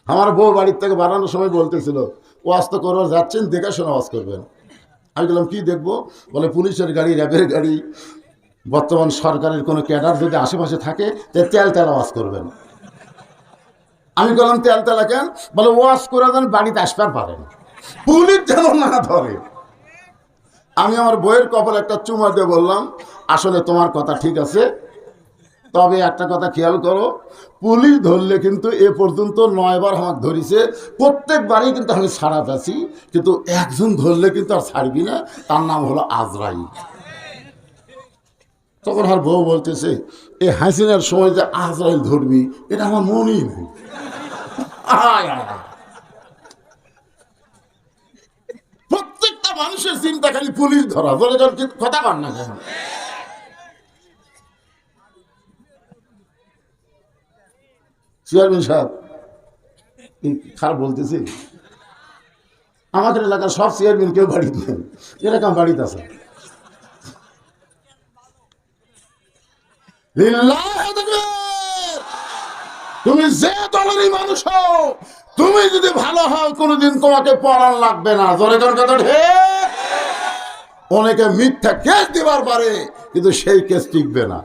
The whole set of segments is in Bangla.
আমার বউ বাড়ির থেকে বাড়ানোর সময় বলতেছিল ওয়াজ তো করবার যাচ্ছেন, দেখে শোনা ওয়াজ করবেন। আমি বললাম কি দেখবো? বলে পুলিশের গাড়ি, র্যাবের গাড়ি, বর্তমান সরকারের কোনো ক্যাডার যদি আশেপাশে থাকে তেল তেল ওয়াজ করবেন। আমি বললাম তেল তেলা কেন? বলে ওয়াজ করে যেন বাড়িতে আসবার পারেন, পুলিশ যেন না ধরে। আমি আমার বইয়ের কপালে একটা চুমা দিয়ে বললাম আসলে তোমার কথা ঠিক আছে, তবে একটা কথা খেয়াল করো, পুলিশ ধরলে কিন্তু এ পর্যন্ত 9 বার আমাকে ধরিছে, প্রত্যেকবারই কিন্তু আমি ছাড়া পাচ্ছি, কিন্তু একজন ধরলে কিন্তু আর ছাড়বি না, তার নাম হলো আজরাইল। তখন আর বউ বলতেছে এই হাসিনার সময় যে আজরাইল ধরবি এটা আমার মনেই নেই। প্রত্যেকটা মানুষের চিন্তা খালি পুলিশ ধরা, বলে কথা কর না কেন? চেয়ারম্যান সাহেব খারাপ বলতেছি, আমাদের এলাকার সব চেয়ারম্যান কেউ বাড়িতে নেই, এরকম বাড়িতে আছে। তুমি যে দলেরই মানুষ হও, তুমি যদি ভালো হও কোনোদিন তোমাকে পড়ান লাগবে না। জোরে কোন কথা ঠিক? অনেকে মিথ্যা কেস দিবার পারে কিন্তু সেই কেস টিকবে না।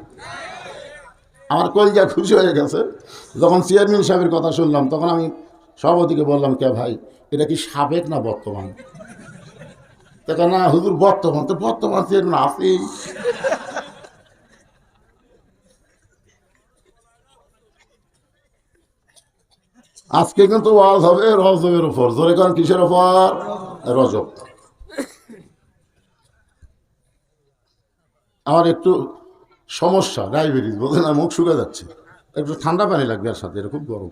আমার কলজা খুশি হয়ে গেছে যখন চেয়ারম্যান সাহেবের কথা শুনলাম। তখন আমি সভাপতিকে বললাম কে ভাই এটা কি সাবেক না বর্তমান? দেখো না হুজুর বর্তমান, তো বর্তমান চেয়ারম্যান আছেই। আজকে কিন্তু ওয়াজ হবে রজবের উপর। জোরে কারণ কিসের উপর? রজব। আমার একটু সমস্যা, ডায়াবেটিস, বলতে না মুখ শুকে যাচ্ছে, একটু ঠান্ডা পানি লাগবে আর সাথে, এটা খুব গরম।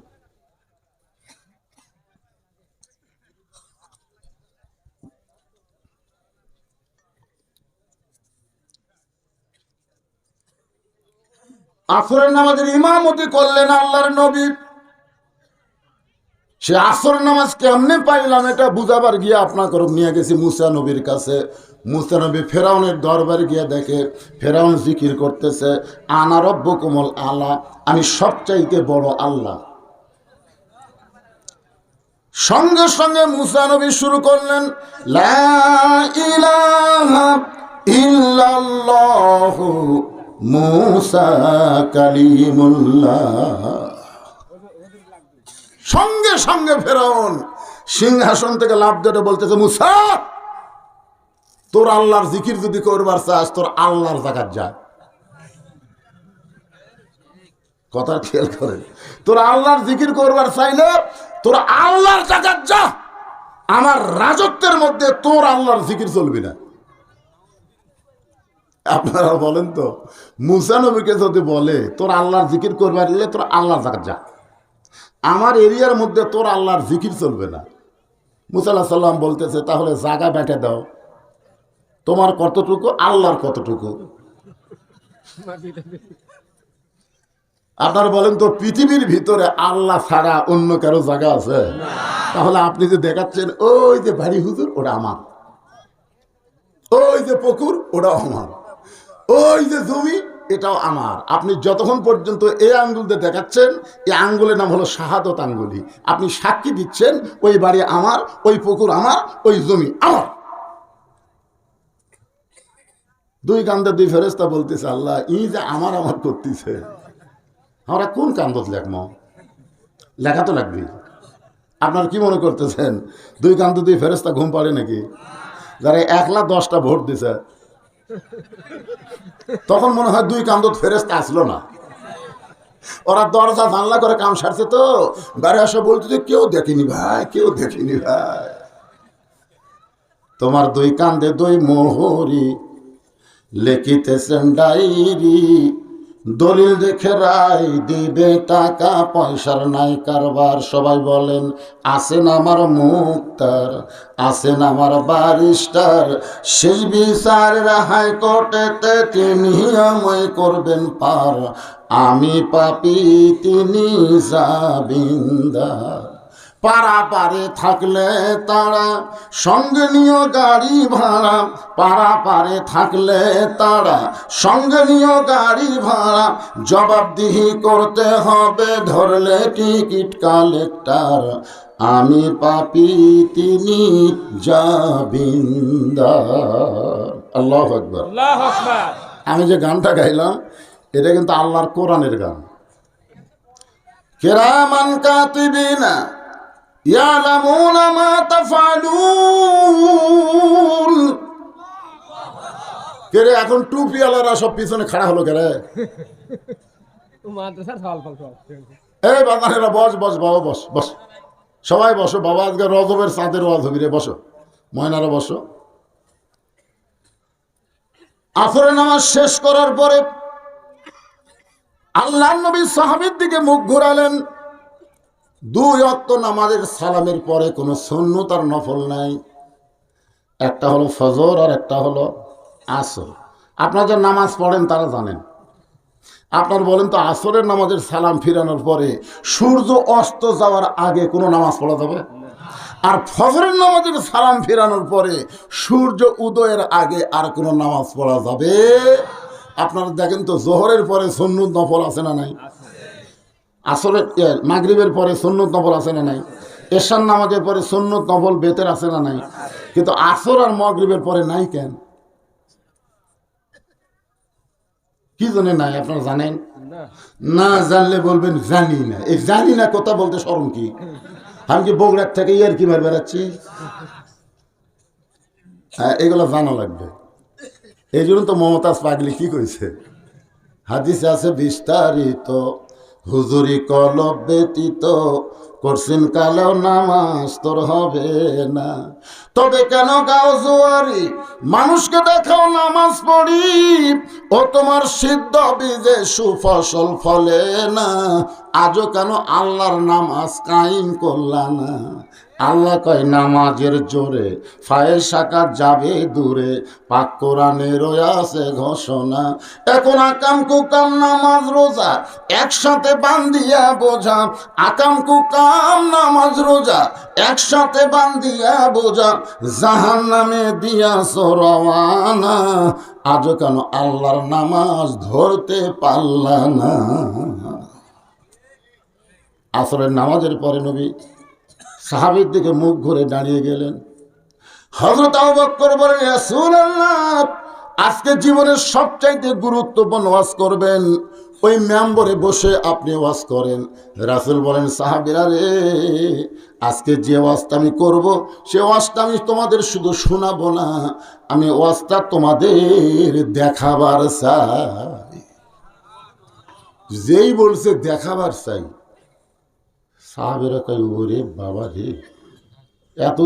আসরের নামাজের ইমামতি করলেন আল্লাহর নবী। সে আসর নামাজ কেমনে পাইলাম এটা বুঝাবার গিয়ে আপনাকে নিয়ে গেছি মুসা নবীর কাছে। মুসা নবী ফেরাউনের দরবারে গিয়ে দেখে ফেরাউন জিকির করতেছে আনা রব্বুকুমুল আলা, আমি সবচাইতে বড় আল্লাহ। সঙ্গে সঙ্গে মুসা নবী শুরু করলেন লা ইলাহা ইল্লাল্লাহু মুসা কালিমুল্লাহ। সঙ্গে সঙ্গে ফেরাউন সিংহাসন থেকে লাফ দিয়ে বলতেছে মুসা, তোর আল্লাহর জিকির যদি করবার চাস তোর আল্লাহর জায়গায় যা। কথা খেয়াল করে, তোর আল্লাহর জিকির করবার চাইলে তোর আল্লাহর জায়গায় যা, আমার রাজত্বের মধ্যে তোর আল্লাহর জিকির চলবি না। আপনারা বলেন তো মুসা নবীকে যদি বলে তোর আল্লাহর জিকির করবার দিলে তোর আল্লাহর জায়গায় যা, আমার এরিয়ার মধ্যে তোর আল্লাহর জিকির চলবে না। মুসা আলাইহিস সালাম বলতেছে তাহলে জায়গা বেঁটে দাও, তোমার কতটুকু আল্লাহর কতটুকু। আপনারা বলেন তো পৃথিবীর ভিতরে আল্লাহ ছাড়া অন্য কারো জায়গা আছে? তাহলে আপনি যে দেখাচ্ছেন ওই যে বাড়ি হুজুর ওটা আমার, ওই যে পুকুর ওটাও আমার, ওই যে জমি এটাও আমার। আপনি যতক্ষণ পর্যন্ত এই আঙ্গুল দিয়ে দেখাচ্ছেন, এই আঙ্গুলের নাম হলো শাহাদত আঙ্গুলি। আপনি সাক্ষী দিচ্ছেন ওই বাড়ি আমার, ওই পুকুর আমার, ওই জমি আমার। দুই কান্দে দুই ফেরেশতা বলতেছে আল্লাহ ই যে আমার আমার করতেছে, আমরা কোন কান্দত লেখম? লেখা তো লাগবে। আপনার কি মনে করতেছেন দুই কান্দে দুই ফেরেশতা ঘুম পাড়ে নাকি? যারা 1,10,000টা ভোট দিছে তখন মনে হয় দুই কান্দত ফেরেশতা আসলো না, ওরা দরজা জানলা করে কাম সারছে, তো বাড়ি আসা বলতে কেউ দেখেনি ভাই, কেউ দেখেনি ভাই। তোমার দুই কান্দে দুই মোহরি লিখিতেছেন ডায়েরি, দলিল দেখে রায় দিবে, টাকা পয়সার নাই কারবার। সবাই বলেন আছেন আমার মুক্তার, আছেন আমার ব্যারিস্টার, শেষ বিচারের হাইকোর্টেতে তিনি আমায় করবেন পার, আমি পাপী তিনি জামিনদার। পারাপারে থাকলে তারা সঙ্গে নিয়ে গাড়ি ভাড়া, পারাপারে থাকলে তারা সঙ্গে নিয়ে গাড়ি ভাড়া, জবাবদিহি করতে হবে ধরলে টিকিট কালেক্টর, আমি পাপী তিনি জামিনদার। আল্লাহু আকবার, আল্লাহু আকবার। আমি যে গানটা গাইলাম এটা কিন্তু আল্লাহর কোরআনের গান। কিরামান কাতিবিনা ইয়ালামুনা মা তাফআলুন। কেরে এখন টুপিওয়ালারা সব পিছনে খাড়া হলো কেরে? মাদ্রাসার ফল ফল সব। এই বাগানেরা বস বস বাবা বস বস, সবাই বসো বাবা, আজকে রজবের চাঁদের ওয়াজ হবি রে, বসো ময়নারা বসো। আসরের নামাজ শেষ করার পরে আল্লাহর নবী সাহাবীর দিকে মুখ ঘুরালেন। 2 ওয়াক্ত নামাজের সালামের পরে কোনো সুন্নত আর নফল নাই, একটা হলো ফজর আর একটা হলো আসর। আপনারা যে নামাজ পড়েন তারা জানেন। আপনার বলেন তো আসরের নামাজের সালাম ফিরানোর পরে সূর্য অস্ত যাওয়ার আগে কোনো নামাজ পড়া যাবে? আর ফজরের নামাজের সালাম ফিরানোর পরে সূর্য উদয়ের আগে আর কোনো নামাজ পড়া যাবে? আপনারা দেখেন তো জোহরের পরে সুন্নত নফল আছে না নাই? আসরের মাগরিবের পরে সুন্নত নফল আছে না নাই? এশার নামাজের পরে সুন্নত নফল বেতের আছে না নাই? কিন্তু আসর আর মাগরিবের পরে নাই কেন? কি জন্য নাই আপনারা জানেন? না জানলে বলবেন জানি না। এই জানি না কথা বলতে শরম কি? আমি কি বগুড়ার থেকে ইয়ার কি মার বেড়াচ্ছি? হ্যাঁ, এগুলো জানা লাগবে। এই জন্য তো মমতাজ পাগলি কি কইছে, হাদিসে আছে বিস্তারিত, হুজুরি কলব ব্যতীত করছেন কালেও নামাজ তোর হবে না। তবে কেন গাও জোয়ারি, মানুষকে দেখাও নামাজ পড়ি, ও তোমার সিদ্ধ বীজে সুফসল ফলে না। আজও কেন আল্লাহর নামাজ কায়েম করলা না? আল্লাহ কয় নামাজের জোরে ফায়ে সাকাত যাবে দূরে, পাক কোরআনে রয়েছে ঘোষণা। এখন আকাম কুকাম নামাজ রোজা একসাথে বান্ধিয়া বোঝা, আকাম কুকাম নামাজ রোজা একসাথে বান্ধিয়া বোঝা, জাহান্নামে দিয়াছ রওয়ানা। আজও কেন আল্লাহর নামাজ ধরতে পারলা না? আসরের নামাজের পরে নবী সাহাবীর দিকে মুখ ঘুরে দাঁড়িয়ে গেলেন। হযরত আবু বকর বলেন, ইয়া রাসূলুল্লাহ, আজকে জীবনের সবচাইতে গুরুত্বপূর্ণ ওয়াজ করবেন, ওই মেম্বরে বসে আপনি ওয়াজ করেন। রাসূল বলেন, সাহাবীরা রে, আজকে যে ওয়াজটা আমি করব সে ওয়াজটা আমি তোমাদের শুধু শোনাবো না, আমি ওয়াজটা তোমাদের দেখাবার চাই। যেই বলছে দেখাবার চাই, সাহাবীরা কয় ওরে বাবা রে, এত